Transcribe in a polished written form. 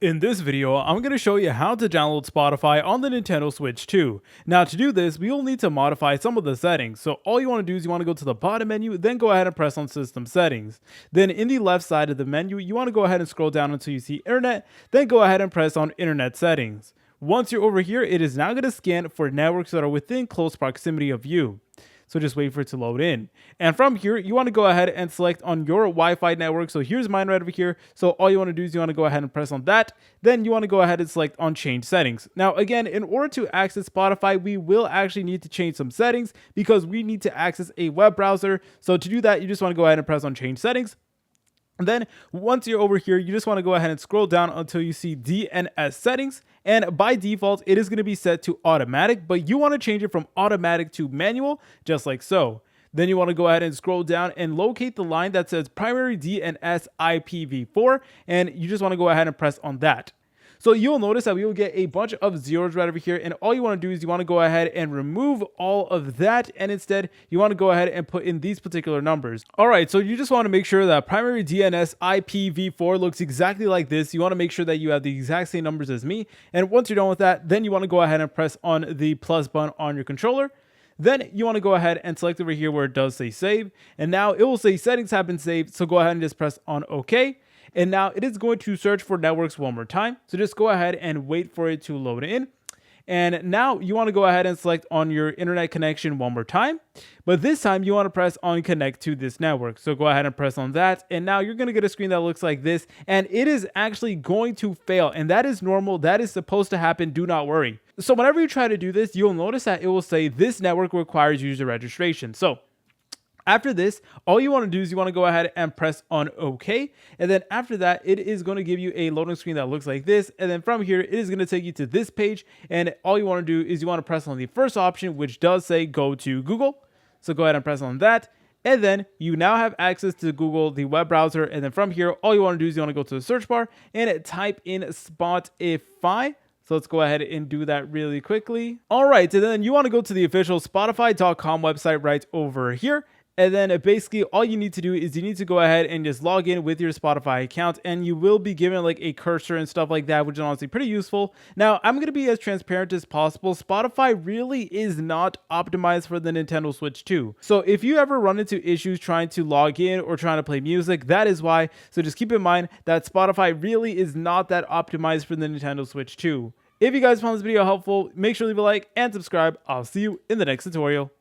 In this video, I'm going to show you how to download Spotify on the Nintendo Switch 2. Now to do this, we will need to modify some of the settings. So all you want to do is you want to go to the bottom menu, then go ahead and press on System Settings. Then in the left side of the menu, you want to go ahead and scroll down until you see Internet, then go ahead and press on Internet Settings. Once you're over here, it is now going to scan for networks that are within close proximity of you. So just wait for it to load in. And from here, you want to go ahead and select on your Wi-Fi network. So here's mine right over here. So all you want to do is you want to go ahead and press on that. Then you want to go ahead and select on change settings. Now, again, in order to access Spotify, we will actually need to change some settings because we need to access a web browser. So to do that, you just want to go ahead and press on change settings. And then once you're over here, you just want to go ahead and scroll down until you see DNS settings. And by default, it is going to be set to automatic, but you want to change it from automatic to manual, just like so. Then you want to go ahead and scroll down and locate the line that says primary DNS IPv4, and you just want to go ahead and press on that. So you'll notice that we will get a bunch of zeros right over here, and all you want to do is you want to go ahead and remove all of that, and instead you want to go ahead and put in these particular numbers. All right, so you just want to make sure that primary DNS IPv4 looks exactly like this. You want to make sure that you have the exact same numbers as me, and once you're done with that, then you want to go ahead and press on the plus button on your controller. Then you want to go ahead and select over here where it does say save, and now it will say settings have been saved, so go ahead and just press on OK. And now it is going to search for networks one more time. So just go ahead and wait for it to load in. And now you want to go ahead and select on your internet connection one more time. But this time you want to press on connect to this network. So go ahead and press on that. And now you're going to get a screen that looks like this. And it is actually going to fail. And that is normal. That is supposed to happen. Do not worry. So whenever you try to do this, you'll notice that it will say this network requires user registration. So after this, all you want to do is you want to go ahead and press on OK. And then after that, it is going to give you a loading screen that looks like this. And then from here, it is going to take you to this page. And all you want to do is you want to press on the first option, which does say go to Google. So go ahead and press on that. And then you now have access to Google, the web browser. And then from here, all you want to do is you want to go to the search bar and type in Spotify. So let's go ahead and do that really quickly. All right, and then you want to go to the official Spotify.com website right over here. And then basically all you need to do is you need to go ahead and just log in with your Spotify account, and you will be given like a cursor and stuff like that, which is honestly pretty useful. Now, I'm going to be as transparent as possible. Spotify really is not optimized for the Nintendo Switch 2. So if you ever run into issues trying to log in or trying to play music, that is why. So just keep in mind that Spotify really is not that optimized for the Nintendo Switch 2. If you guys found this video helpful, make sure to leave a like and subscribe. I'll see you in the next tutorial.